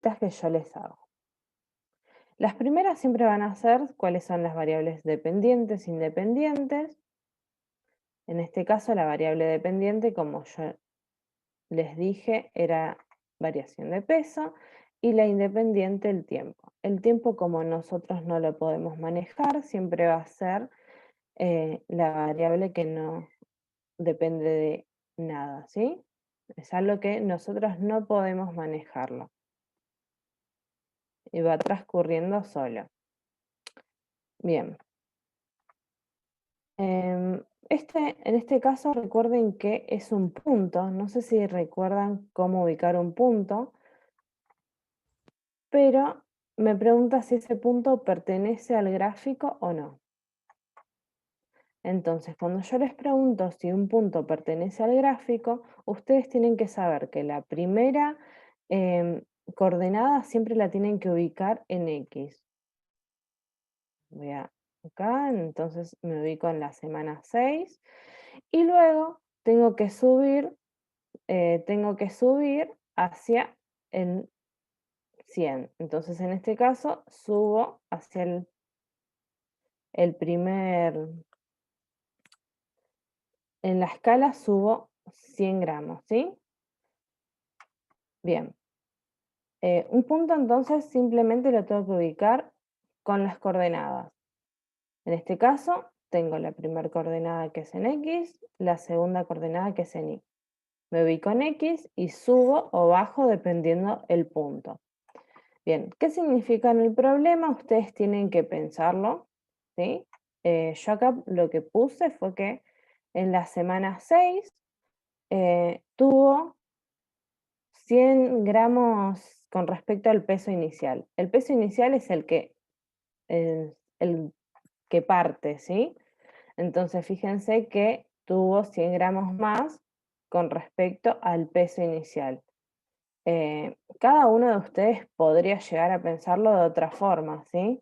preguntitas que yo les hago. Las primeras siempre van a ser cuáles son las variables dependientes, independientes. En este caso, la variable dependiente, como yo les dije, era variación de peso y la independiente el tiempo. El tiempo, como nosotros no lo podemos manejar, siempre va a ser la variable que no depende de nada, ¿sí? Es algo que nosotros no podemos manejarlo y va transcurriendo solo. Bien. En este caso recuerden que es un punto, no sé si recuerdan cómo ubicar un punto, pero me pregunta si ese punto pertenece al gráfico o no. Entonces, cuando yo les pregunto si un punto pertenece al gráfico, ustedes tienen que saber que la primera coordenada siempre la tienen que ubicar en X. Voy acá, entonces me ubico en la semana 6 y luego tengo que subir hacia el 100. Entonces, en este caso, subo hacia el primer, en la escala subo 100 gramos, ¿sí? Bien. Un punto entonces simplemente lo tengo que ubicar con las coordenadas. En este caso, tengo la primera coordenada que es en X, la segunda coordenada que es en Y. Me ubico en X y subo o bajo dependiendo el punto. Bien, ¿qué significa en el problema? Ustedes tienen que pensarlo, ¿sí? Yo acá lo que puse fue que en la semana 6 tuvo 100 gramos con respecto al peso inicial. El peso inicial es el que parte, ¿sí? Entonces, fíjense que tuvo 100 gramos más con respecto al peso inicial. Cada uno de ustedes podría llegar a pensarlo de otra forma, ¿sí?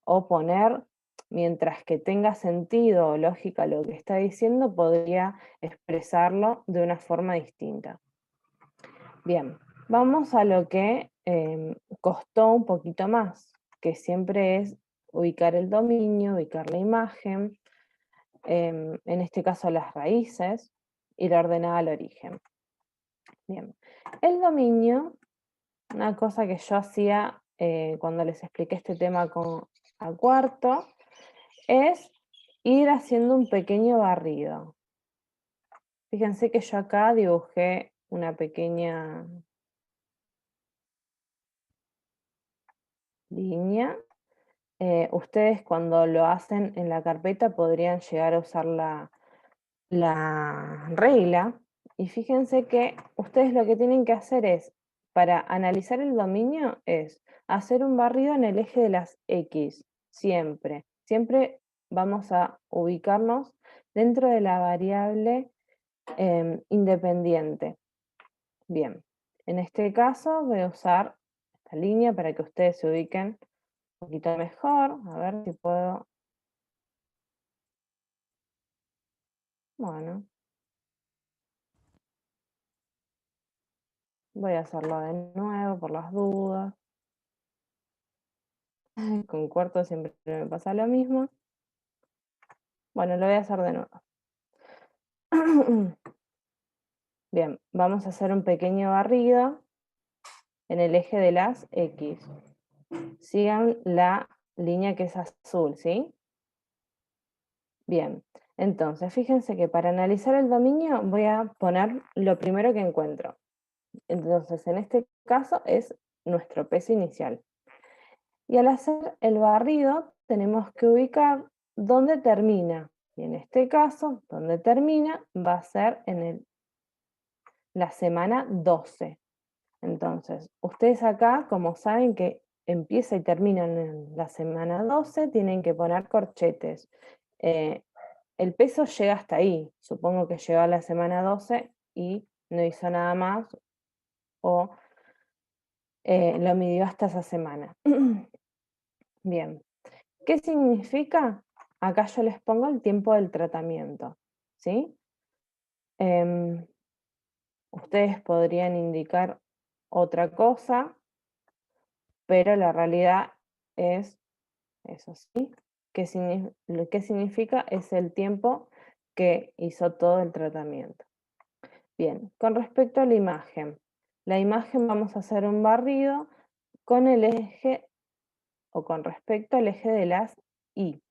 O poner, mientras que tenga sentido o lógica lo que está diciendo, podría expresarlo de una forma distinta. Bien, vamos a lo que costó un poquito más, que siempre es ubicar el dominio, ubicar la imagen, en este caso las raíces, y la ordenada al origen. Bien, el dominio, una cosa que yo hacía cuando les expliqué este tema a cuarto, es ir haciendo un pequeño barrido. Fíjense que yo acá dibujé una pequeña línea. Ustedes cuando lo hacen en la carpeta podrían llegar a usar la regla. Y fíjense que ustedes lo que tienen que hacer es, para analizar el dominio, es hacer un barrido en el eje de las X, siempre. Siempre vamos a ubicarnos dentro de la variable independiente. Bien, en este caso voy a usar esta línea para que ustedes se ubiquen un poquito mejor. A ver si puedo. Bueno, voy a hacerlo de nuevo por las dudas. Con cuarto siempre me pasa lo mismo. Bueno, lo voy a hacer de nuevo. Bien, vamos a hacer un pequeño barrido en el eje de las X. Sigan la línea que es azul, ¿sí? Bien, entonces fíjense que para analizar el dominio voy a poner lo primero que encuentro. Entonces, en este caso es nuestro peso inicial. Y al hacer el barrido tenemos que ubicar dónde termina. Y en este caso, donde termina va a ser en la semana 12. Entonces, ustedes acá, como saben que empieza y termina en la semana 12, tienen que poner corchetes. Eh, el peso llega hasta ahí. Supongo que llegó a la semana 12 y no hizo nada más o lo midió hasta esa semana. Bien, ¿qué significa? Acá yo les pongo el tiempo del tratamiento, ¿sí? Ustedes podrían indicar otra cosa, pero la realidad es, eso sí, lo que significa es el tiempo que hizo todo el tratamiento. Bien, con respecto a la imagen vamos a hacer un barrido con el eje o con respecto al eje de las Y.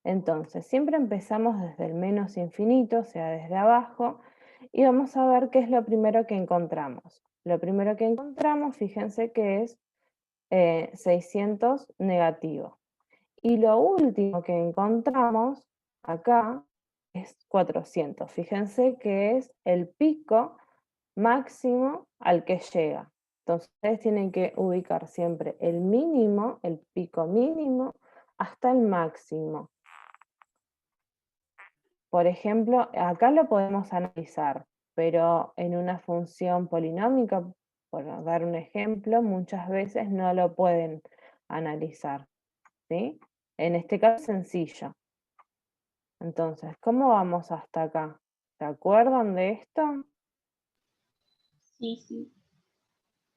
Entonces, siempre empezamos desde el menos infinito, o sea, desde abajo, y vamos a ver qué es lo primero que encontramos. Lo primero que encontramos, fíjense que es 600 negativo. Y lo último que encontramos acá es 400. Fíjense que es el pico máximo al que llega. Entonces, ustedes tienen que ubicar siempre el mínimo, el pico mínimo, hasta el máximo. Por ejemplo, acá lo podemos analizar, pero en una función polinómica, por dar un ejemplo, muchas veces no lo pueden analizar, ¿sí? En este caso es sencillo. Entonces, ¿cómo vamos hasta acá? ¿Se acuerdan de esto? Sí, sí.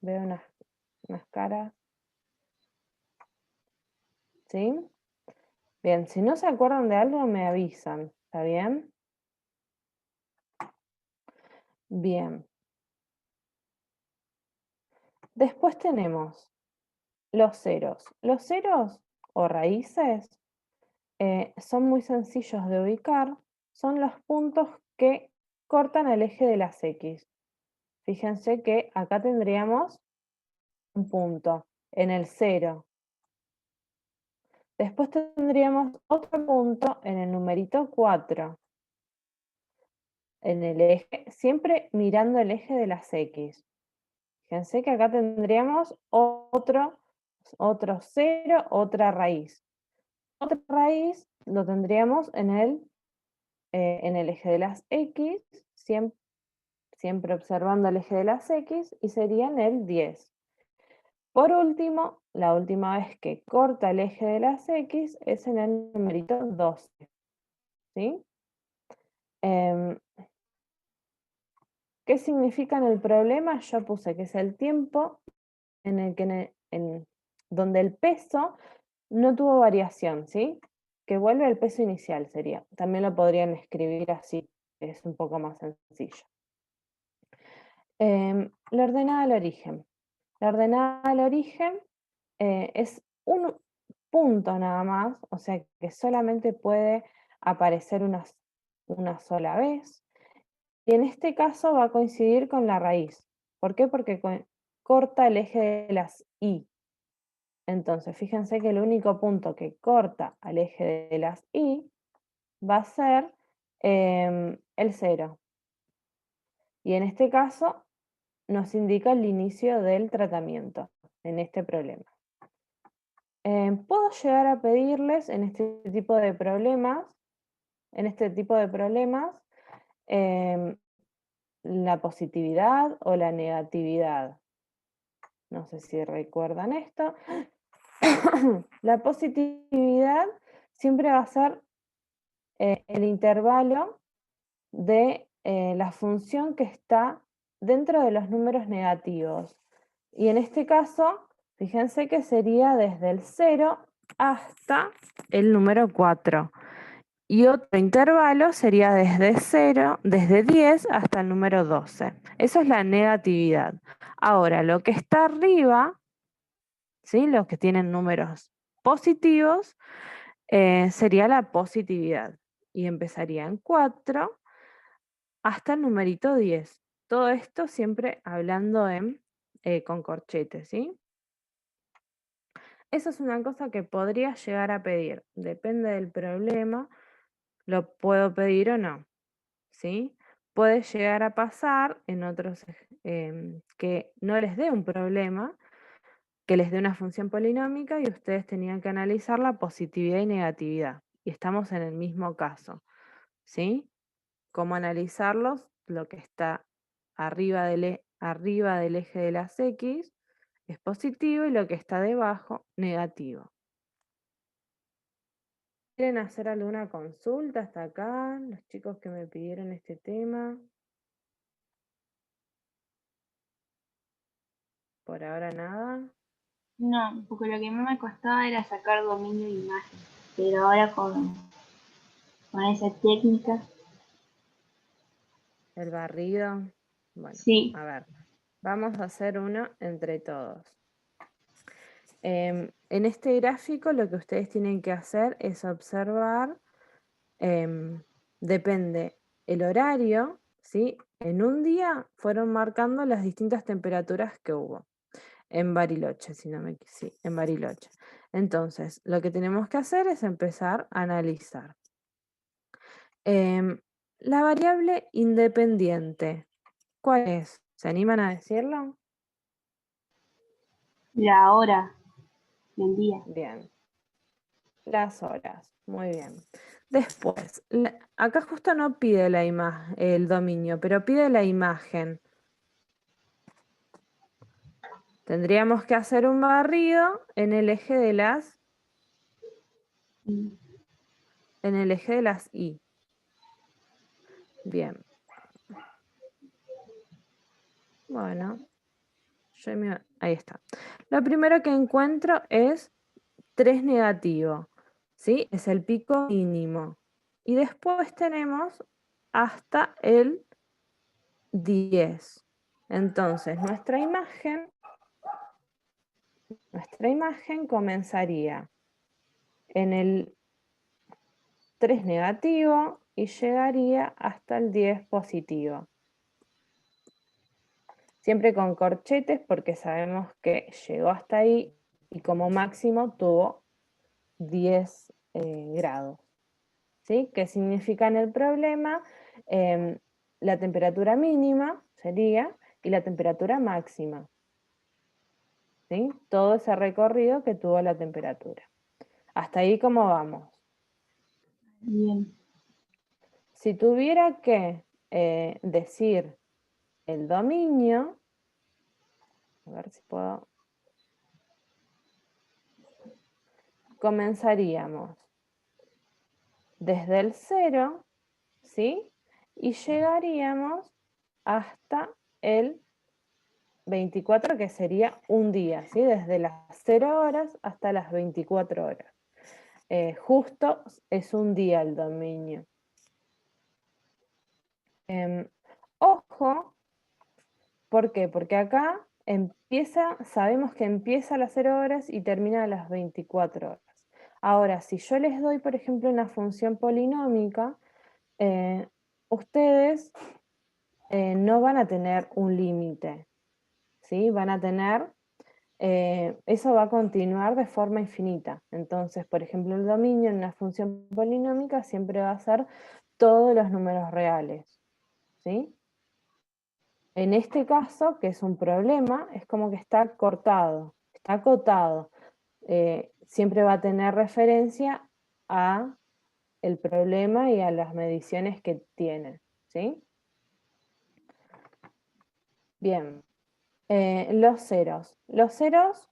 Veo unas caras, ¿sí? Bien, si no se acuerdan de algo me avisan, ¿está bien? Bien. Después tenemos los ceros. Los ceros o raíces son muy sencillos de ubicar, son los puntos que cortan el eje de las X. Fíjense que acá tendríamos un punto en el 0. Después tendríamos otro punto en el numerito 4, en el eje, siempre mirando el eje de las X. Fíjense que acá tendríamos otro 0, otra raíz. Otra raíz lo tendríamos en el eje de las X, siempre observando el eje de las X, y sería en el 10. Por último, la última vez que corta el eje de las X es en el numerito 12. ¿Sí? Em, ¿Qué significa en el problema? Yo puse que es el tiempo en el que donde el peso no tuvo variación, ¿sí? Que vuelve al peso inicial sería. También lo podrían escribir así, es un poco más sencillo. La ordenada al origen. La ordenada al origen es un punto nada más, o sea que solamente puede aparecer una sola vez. Y en este caso va a coincidir con la raíz. ¿Por qué? Porque corta el eje de las Y. Entonces, fíjense que el único punto que corta al eje de las Y va a ser el 0. Y en este caso nos indica el inicio del tratamiento en este problema. Puedo llegar a pedirles en este tipo de problemas, em, la positividad o la negatividad. No sé si recuerdan esto. La positividad siempre va a ser el intervalo de la función que está dentro de los números negativos. Y en este caso, fíjense que sería desde el 0 hasta el número 4. Y otro intervalo sería desde 10 hasta el número 12. Eso es la negatividad. Ahora, lo que está arriba, ¿sí? Los que tienen números positivos, sería la positividad. Y empezaría en 4 hasta el numerito 10. Todo esto siempre hablando con corchetes, ¿sí? Eso es una cosa que podría llegar a pedir. Depende del problema, lo puedo pedir o no, ¿sí? Puede llegar a pasar en otros que no les dé un problema, que les dé una función polinómica y ustedes tenían que analizar la positividad y negatividad. Y estamos en el mismo caso, ¿sí? ¿Cómo analizarlos? Lo que está arriba del eje de las X es positivo y lo que está debajo negativo. ¿Quieren hacer alguna consulta hasta acá? Los chicos que me pidieron este tema. Por ahora nada. No, porque lo que más me costaba era sacar dominio de imagen. Pero ahora con esa técnica, El barrido. Bueno, sí. a ver, vamos a hacer uno entre todos. En este gráfico lo que ustedes tienen que hacer es observar, depende el horario, ¿sí? En un día fueron marcando las distintas temperaturas que hubo en Bariloche, si no me sí, en Bariloche. Entonces, lo que tenemos que hacer es empezar a analizar. La variable independiente, ¿cuál es? ¿Se animan a decirlo? La hora del día. Bien, las horas, muy bien. Después, acá justo no pide el dominio, pero pide la imagen. Tendríamos que hacer un barrido en el eje de las, Mm. en el eje de las Y. Bien. Bueno, ahí está. Lo primero que encuentro es 3 negativo, ¿sí? Es el pico mínimo. Y después tenemos hasta el 10. Entonces, nuestra imagen comenzaría en el 3 negativo y llegaría hasta el 10 positivo. Siempre con corchetes porque sabemos que llegó hasta ahí y como máximo tuvo 10 grados. ¿Sí? ¿Qué significa en el problema? La temperatura mínima sería y la temperatura máxima. ¿Sí? Todo ese recorrido que tuvo la temperatura. Hasta ahí, ¿cómo vamos? Bien. Si tuviera que decir el dominio, a ver si puedo, comenzaríamos desde el 0, ¿sí? Y llegaríamos hasta el 24, que sería un día, ¿sí? Desde las 0 horas hasta las 24 horas. Justo es un día el dominio. Ojo, ¿por qué? Porque acá sabemos que empieza a las 0 horas y termina a las 24 horas. Ahora, si yo les doy, por ejemplo, una función polinómica, ustedes no van a tener un límite, ¿sí? Van a tener, eso va a continuar de forma infinita. Entonces, por ejemplo, el dominio en una función polinómica siempre va a ser todos los números reales, ¿sí? En este caso, que es un problema, es como que está cortado, está acotado. Siempre va a tener referencia a el problema y a las mediciones que tiene, ¿sí? Bien, los ceros. Los ceros,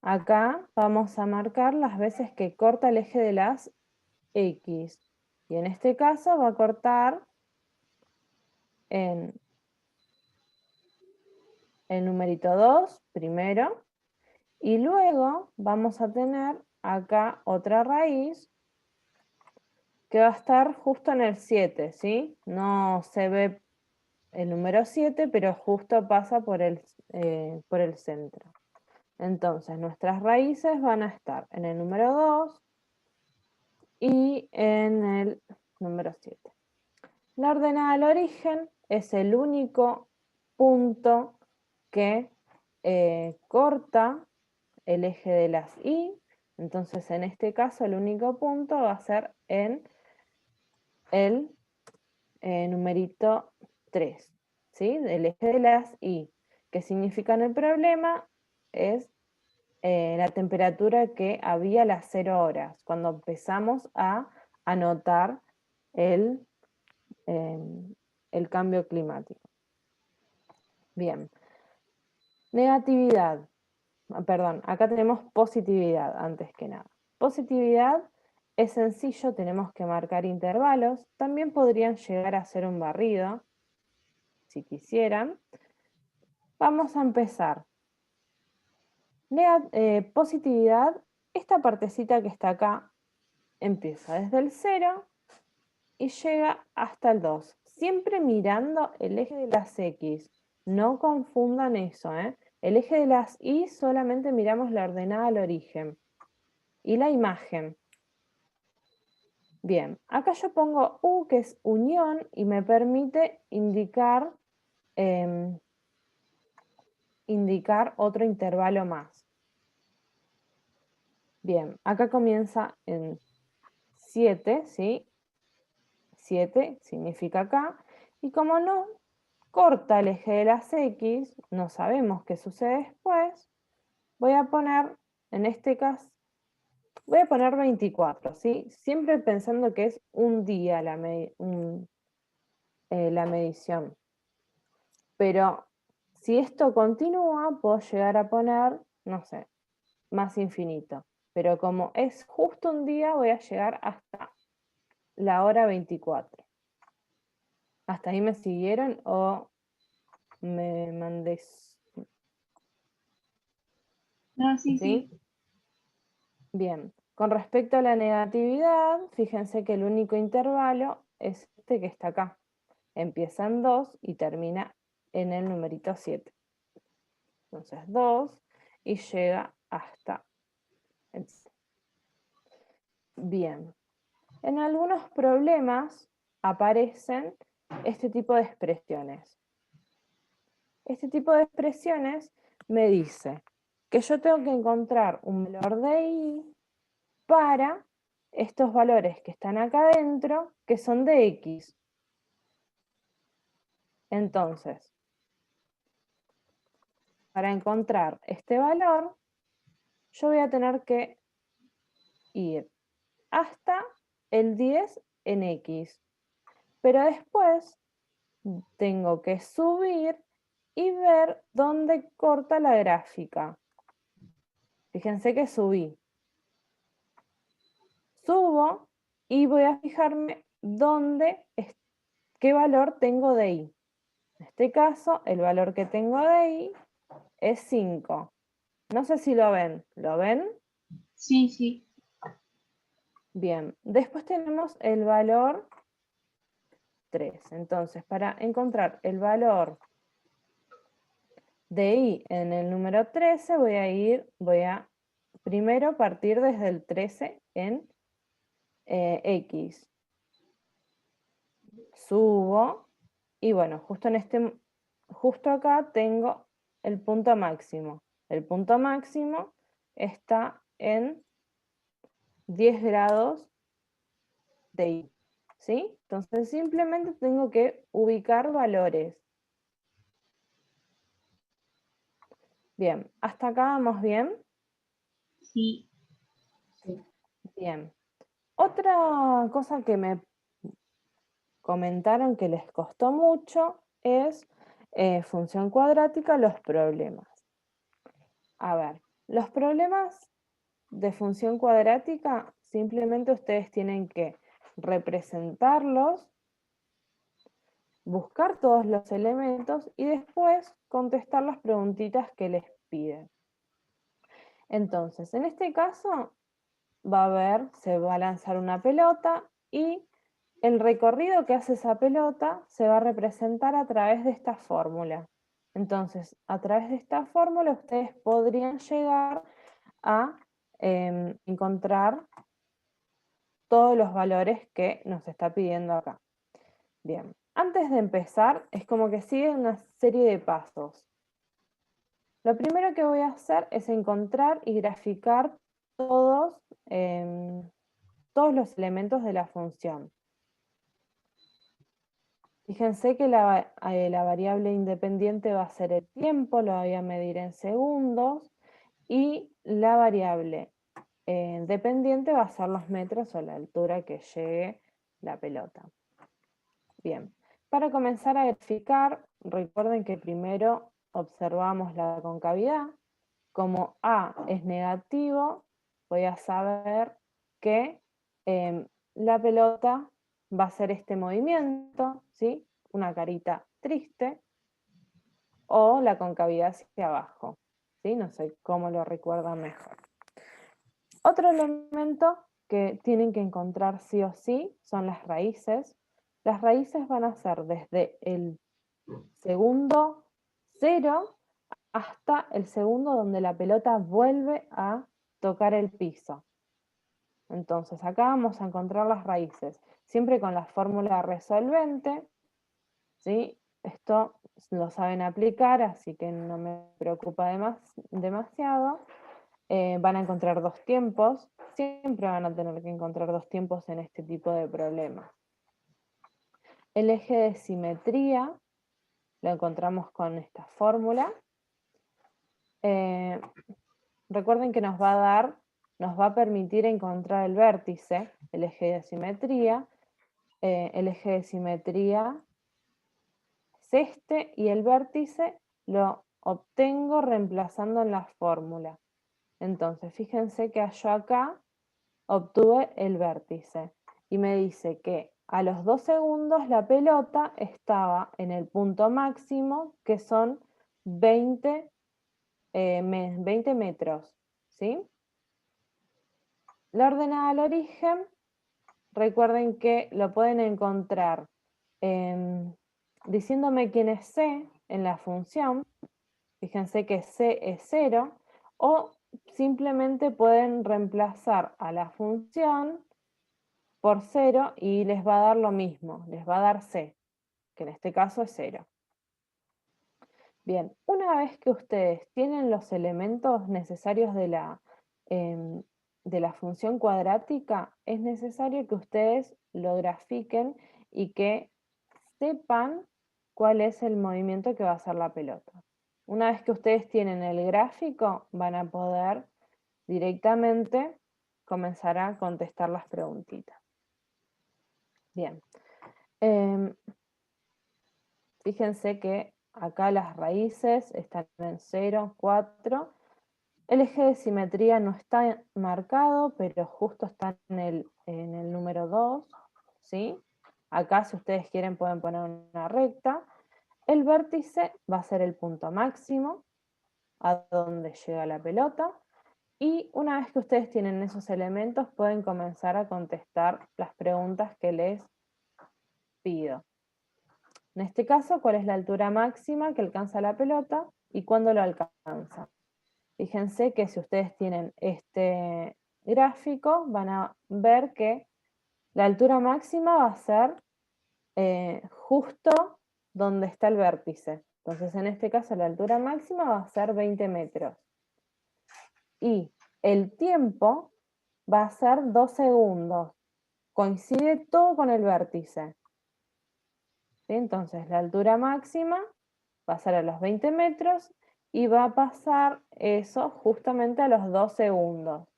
acá vamos a marcar las veces que corta el eje de las X. Y en este caso va a cortar en el numerito 2 primero, y luego vamos a tener acá otra raíz que va a estar justo en el 7, ¿sí? No se ve el número 7, pero justo pasa por el centro. Entonces, nuestras raíces van a estar en el número 2 y en el número 7. La ordenada al origen es el único punto que corta el eje de las Y. Entonces, en este caso, el único punto va a ser en el numerito 3, ¿sí? Del eje de las Y. ¿Qué significa en el problema? Es la temperatura que había a las 0 horas, cuando empezamos a anotar el, el cambio climático. Bien. Negatividad. Perdón, acá tenemos positividad antes que nada. Positividad es sencillo, tenemos que marcar intervalos. También podrían llegar a ser un barrido, si quisieran. Vamos a empezar. Positividad, esta partecita que está acá empieza desde el 0 y llega hasta el 2. Siempre mirando el eje de las X. No confundan eso, ¿eh? El eje de las Y solamente miramos la ordenada al origen. Y la imagen. Bien, acá yo pongo U, que es unión, y me permite indicar, indicar otro intervalo más. Bien, acá comienza en 7, ¿sí? 7 significa acá. Y como no corta el eje de las X, no sabemos qué sucede después, voy a poner, en este caso, voy a poner 24, ¿sí? Siempre pensando que es un día la medición. Pero si esto continúa, puedo llegar a poner, no sé, más infinito. Pero como es justo un día, voy a llegar hasta la hora 24. ¿Hasta ahí me siguieron o me mandé? No, sí, ¿Sí? sí. Bien. Con respecto a la negatividad, fíjense que el único intervalo es este que está acá. Empieza en 2 y termina en el numerito 7. Entonces 2 y llega hasta el 7. Bien. En algunos problemas aparecen este tipo de expresiones. Este tipo de expresiones me dice que yo tengo que encontrar un valor de y para estos valores que están acá adentro, que son de x. Entonces, para encontrar este valor, yo voy a tener que ir hasta el 10 en x. Pero después tengo que subir y ver dónde corta la gráfica. Fíjense que subí. Subo y voy a fijarme qué valor tengo de i. En este caso, el valor que tengo de i es 5. No sé si lo ven. ¿Lo ven? Sí, sí. Bien. Después tenemos el valor 3. Entonces, para encontrar el valor de i en el número 13, voy a primero partir desde el 13 en x. Subo y bueno, justo acá tengo el punto máximo. El punto máximo está en 10 grados de I, ¿sí? Entonces simplemente tengo que ubicar valores. Bien, ¿hasta acá vamos bien? Sí. Bien. Otra cosa que me comentaron que les costó mucho es función cuadrática, los problemas. A ver, los problemas de función cuadrática, simplemente ustedes tienen que representarlos, buscar todos los elementos y después contestar las preguntitas que les piden. Entonces, en este caso, se va a lanzar una pelota y el recorrido que hace esa pelota se va a representar a través de esta fórmula. Entonces, a través de esta fórmula ustedes podrían llegar a encontrar todos los valores que nos está pidiendo acá. Bien, antes de empezar, es como que sigue una serie de pasos. Lo primero que voy a hacer es encontrar y graficar todos los elementos de la función. Fíjense que la variable independiente va a ser el tiempo, lo voy a medir en segundos, y la variable dependiente va a ser los metros o la altura que llegue la pelota. Bien, para comenzar a graficar, recuerden que primero observamos la concavidad. Como A es negativo, voy a saber que la pelota va a hacer este movimiento, ¿sí? Una carita triste, o la concavidad hacia abajo. ¿sí? No sé cómo lo recuerdan mejor. Otro elemento que tienen que encontrar sí o sí son las raíces. Las raíces van a ser desde el segundo 0 hasta el segundo donde la pelota vuelve a tocar el piso. Entonces acá vamos a encontrar las raíces, siempre con la fórmula resolvente, ¿sí? Esto lo saben aplicar, así que no me preocupa demasiado. Van a encontrar dos tiempos, siempre van a tener que encontrar dos tiempos en este tipo de problemas. El eje de simetría lo encontramos con esta fórmula. Recuerden que nos va a permitir encontrar el vértice, el eje de simetría. El eje de simetría es este y el vértice lo obtengo reemplazando en la fórmula. Entonces, fíjense que yo acá obtuve el vértice y me dice que a los 2 segundos la pelota estaba en el punto máximo, que son 20 metros, ¿sí? La ordenada al origen, recuerden que lo pueden encontrar diciéndome quién es C en la función. Fíjense que C es 0, o simplemente pueden reemplazar a la función por 0 y les va a dar lo mismo, les va a dar C, que en este caso es 0. Bien, una vez que ustedes tienen los elementos necesarios de la función cuadrática, es necesario que ustedes lo grafiquen y que sepan cuál es el movimiento que va a hacer la pelota. Una vez que ustedes tienen el gráfico, van a poder directamente comenzar a contestar las preguntitas. Bien. Fíjense que acá las raíces están en 0, 4. El eje de simetría no está marcado, pero justo está en el número 2, ¿sí? Acá, si ustedes quieren, pueden poner una recta. El vértice va a ser el punto máximo, a donde llega la pelota. Y una vez que ustedes tienen esos elementos, pueden comenzar a contestar las preguntas que les pido. En este caso, ¿cuál es la altura máxima que alcanza la pelota y cuándo lo alcanza? Fíjense que si ustedes tienen este gráfico, van a ver que la altura máxima va a ser justo donde está el vértice. Entonces, en este caso, la altura máxima va a ser 20 metros. Y el tiempo va a ser 2 segundos. Coincide todo con el vértice. ¿Sí? Entonces, la altura máxima va a ser a los 20 metros y va a pasar eso justamente a los 2 segundos.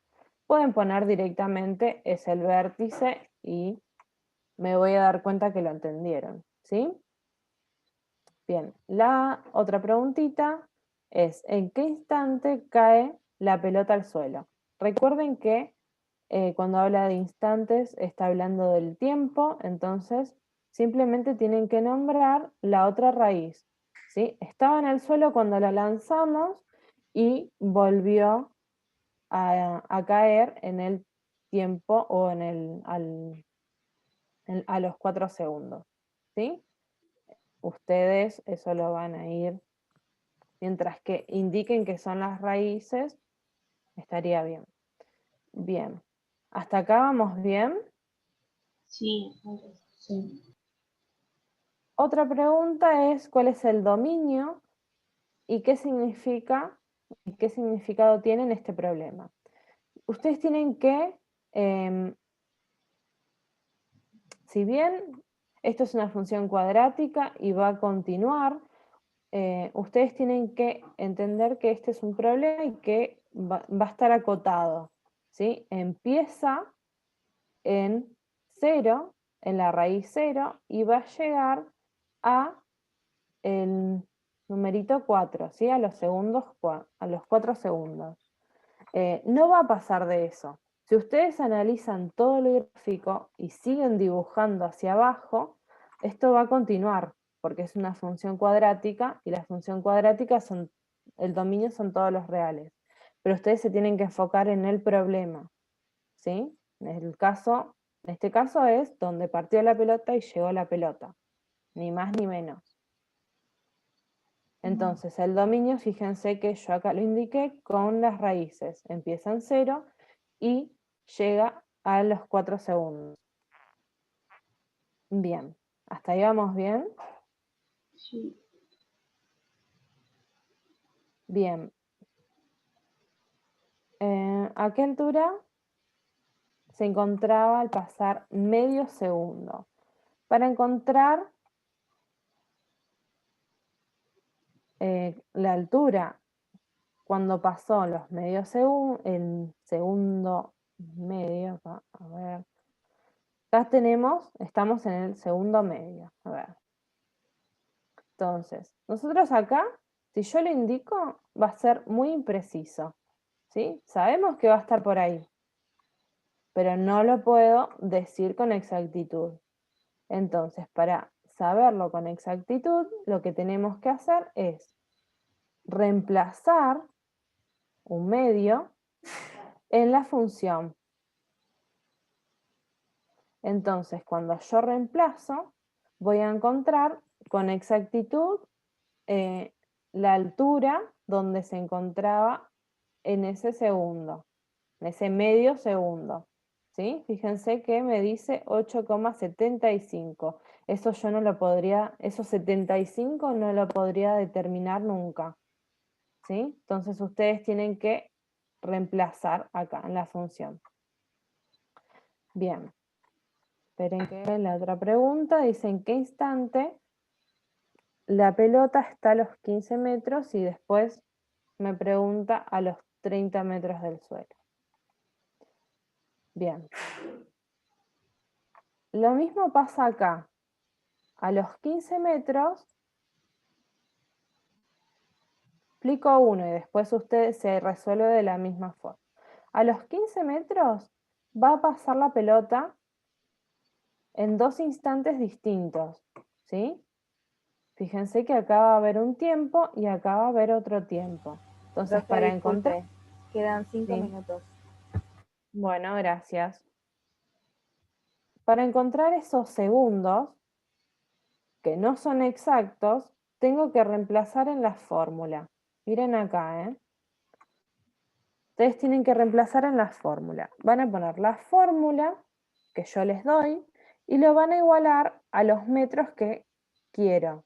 Pueden poner directamente es el vértice y me voy a dar cuenta que lo entendieron, ¿sí? Bien, la otra preguntita es, ¿en qué instante cae la pelota al suelo? Recuerden que cuando habla de instantes está hablando del tiempo, entonces simplemente tienen que nombrar la otra raíz, ¿sí? Estaba en el suelo cuando la lanzamos y volvió a caer en el tiempo o a los 4 segundos, ¿sí? Ustedes eso lo van a ir, mientras que indiquen que son las raíces, estaría bien. Bien, ¿hasta acá vamos bien? Sí, sí. Otra pregunta es, ¿cuál es el dominio y qué significa y qué significado tiene en este problema? Ustedes tienen que, si bien esto es una función cuadrática y va a continuar, ustedes tienen que entender que este es un problema y que va a estar acotado, ¿sí? Empieza en 0, en la raíz 0, y va a llegar a el numerito 4, ¿sí? A los 4 segundos. No va a pasar de eso. Si ustedes analizan todo el gráfico y siguen dibujando hacia abajo, esto va a continuar, porque es una función cuadrática y la función cuadrática son el dominio son todos los reales, pero ustedes se tienen que enfocar en el problema, ¿sí? En este caso es donde partió la pelota y llegó la pelota, ni más ni menos. Entonces, el dominio, fíjense que yo acá lo indiqué con las raíces. Empieza en 0 y llega a los 4 segundos. Bien, ¿hasta ahí vamos bien? Sí. Bien. ¿A qué altura se encontraba al pasar medio segundo? Para encontrar la altura cuando pasó los medios segundos, el segundo medio, a ver, acá estamos en el segundo medio, a ver. Entonces, nosotros acá, si yo le indico, va a ser muy impreciso, ¿sí? Sabemos que va a estar por ahí, pero no lo puedo decir con exactitud. Entonces, para saberlo con exactitud, lo que tenemos que hacer es reemplazar un medio en la función. Entonces, cuando yo reemplazo, voy a encontrar con exactitud la altura donde se encontraba en ese segundo, en ese medio segundo. ¿Sí? Fíjense que me dice 8,75. Eso yo no lo podría, esos 75 no lo podría determinar nunca. ¿Sí? Entonces ustedes tienen que reemplazar acá en la función. Bien. Esperen que la otra pregunta dice en qué instante la pelota está a los 15 metros y después me pregunta a los 30 metros del suelo. Bien. Lo mismo pasa acá. A los 15 metros, explico uno y después usted se resuelve de la misma forma. A los 15 metros va a pasar la pelota en dos instantes distintos, ¿sí? Fíjense que acá va a haber un tiempo y acá va a haber otro tiempo. Entonces, Profe, para encontrar... disculpe, quedan 5 ¿sí? minutos. Bueno, gracias. Para encontrar esos segundos, que no son exactos, tengo que reemplazar en la fórmula. Miren acá, ¿eh? Ustedes tienen que reemplazar en la fórmula. Van a poner la fórmula que yo les doy y lo van a igualar a los metros que quiero.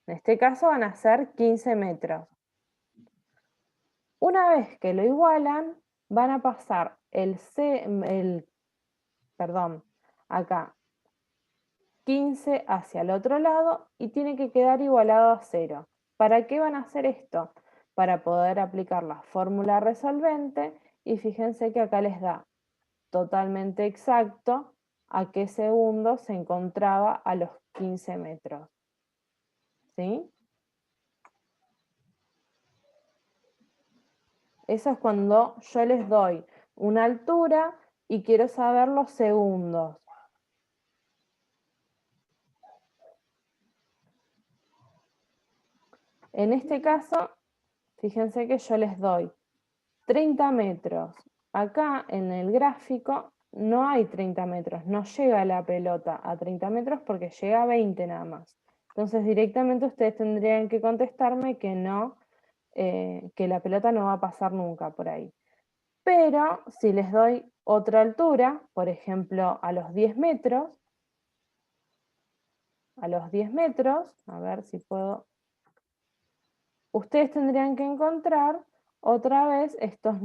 En este caso van a ser 15 metros. Una vez que lo igualan, van a pasar acá 15 hacia el otro lado y tiene que quedar igualado a 0. ¿Para qué van a hacer esto? Para poder aplicar la fórmula resolvente y fíjense que acá les da totalmente exacto a qué segundo se encontraba a los 15 metros. ¿Sí? Eso es cuando yo les doy una altura y quiero saber los segundos. En este caso, fíjense que yo les doy 30 metros. Acá en el gráfico no hay 30 metros, no llega la pelota a 30 metros porque llega a 20 nada más. Entonces directamente ustedes tendrían que contestarme que no, que la pelota no va a pasar nunca por ahí. Pero si les doy otra altura, por ejemplo a los 10 metros, a ver si puedo, ustedes tendrían que encontrar otra vez estos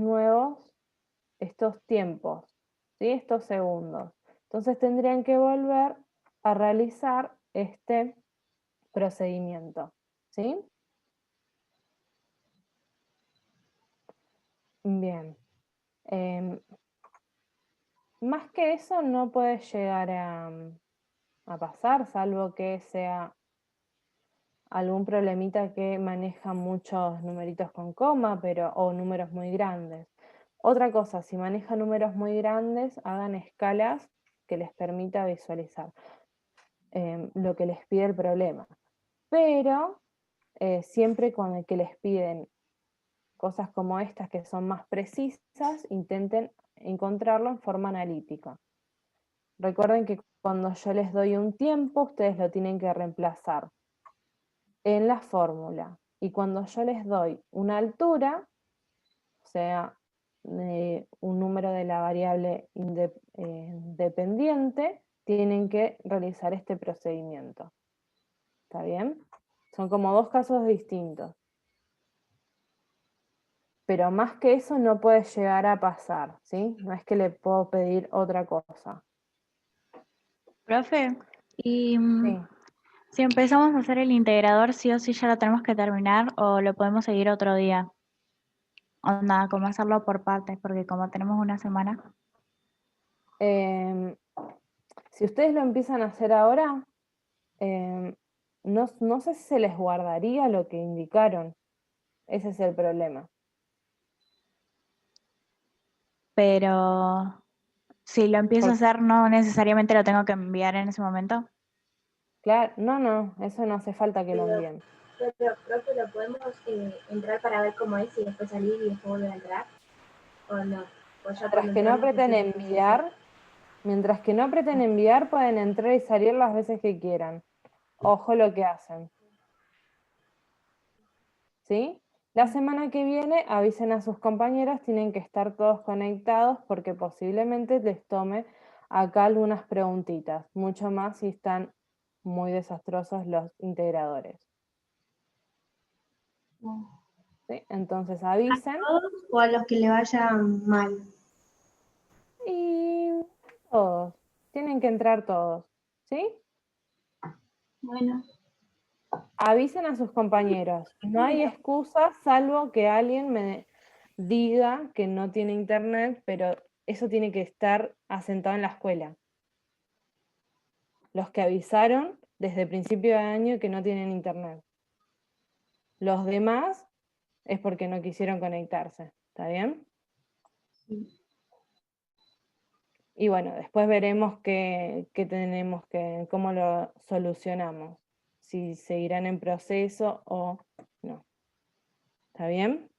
tiempos, ¿sí? Estos segundos. Entonces tendrían que volver a realizar este procedimiento, ¿sí? Bien. Más que eso no puede llegar a pasar, salvo que sea algún problemita que maneja muchos numeritos con coma, o números muy grandes. Otra cosa, si maneja números muy grandes, hagan escalas que les permita visualizar lo que les pide el problema. Pero siempre con el que les piden cosas como estas que son más precisas, intenten encontrarlo en forma analítica. Recuerden que cuando yo les doy un tiempo, ustedes lo tienen que reemplazar en la fórmula. Y cuando yo les doy una altura, o sea, un número de la variable dependiente, tienen que realizar este procedimiento. ¿Está bien? Son como dos casos distintos. Pero más que eso no puede llegar a pasar, ¿sí? No es que le puedo pedir otra cosa. Profe, y Sí. si empezamos a hacer el integrador, sí o sí ya lo tenemos que terminar o lo podemos seguir otro día. O nada, como hacerlo por partes, porque como tenemos una semana. Em, si ustedes lo empiezan a hacer ahora, em, no sé si se les guardaría lo que indicaron. Ese es el problema. Pero si lo empiezo a Porque, hacer, no necesariamente lo tengo que enviar en ese momento. claro, no, eso no hace falta que lo envíen. Pero, profe, ¿lo podemos entrar para ver cómo es y después salir y después volver a entrar? ¿O no? ¿O ya Mientras cuando que no entramos aprieten decimos qué se hace? mientras que no aprieten enviar, pueden entrar y salir las veces que quieran. Ojo lo que hacen. ¿Sí? La semana que viene avisen a sus compañeros, tienen que estar todos conectados porque posiblemente les tome acá algunas preguntitas, mucho más si están muy desastrosos los integradores. ¿Sí? Entonces avisen ¿Todos o a los que le vayan mal? y todos, tienen que entrar todos, ¿sí? Bueno. Avisen a sus compañeros, no hay excusa salvo que alguien me diga que no tiene internet, pero eso tiene que estar asentado en la escuela. Los que avisaron desde principio de año que no tienen internet. Los demás es porque no quisieron conectarse, ¿está bien? Sí. Y bueno, después veremos qué tenemos cómo lo solucionamos, si seguirán en proceso o no. ¿Está bien?